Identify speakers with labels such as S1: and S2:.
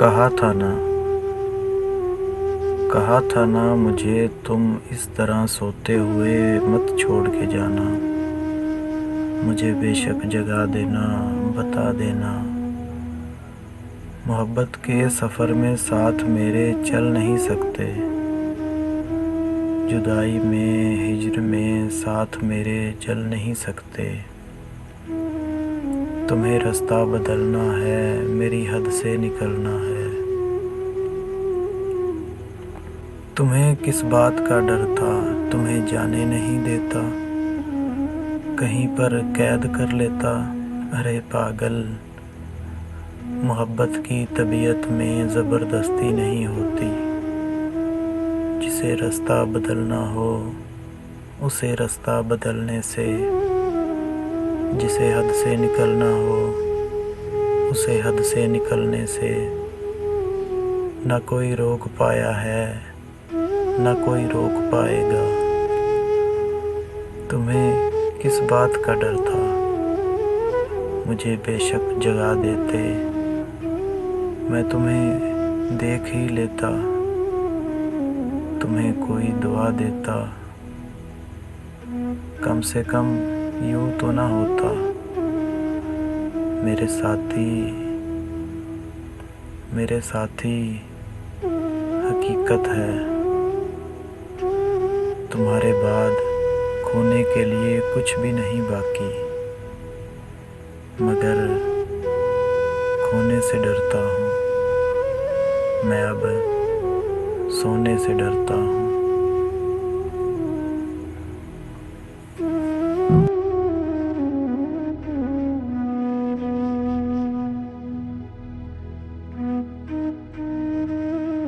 S1: कहा था ना, कहा था ना मुझे तुम इस तरह सोते हुए मत छोड़ के जाना। मुझे बेशक जगा देना, बता देना। मोहब्बत के सफ़र में साथ मेरे चल नहीं सकते। जुदाई में, हिज्र में साथ मेरे चल नहीं सकते। तुम्हें रास्ता बदलना है, मेरी हद से निकलना है। तुम्हें किस बात का डर था, तुम्हें जाने नहीं देता। कहीं पर कैद कर लेता। अरे पागल, मोहब्बत की तबीयत में ज़बरदस्ती नहीं होती। जिसे रास्ता बदलना हो उसे रास्ता बदलने से, जिसे हद से निकलना हो उसे हद से निकलने से न कोई रोक पाया है, न कोई रोक पाएगा। तुम्हें किस बात का डर था, मुझे बेशक जगा देते। मैं तुम्हें देख ही लेता, तुम्हें कोई दुआ देता। कम से कम यूँ तो ना होता। मेरे साथी हकीकत है। तुम्हारे बाद खोने के लिए कुछ भी नहीं बाकी, मगर खोने से डरता हूँ। मैं अब सोने से डरता हूँ।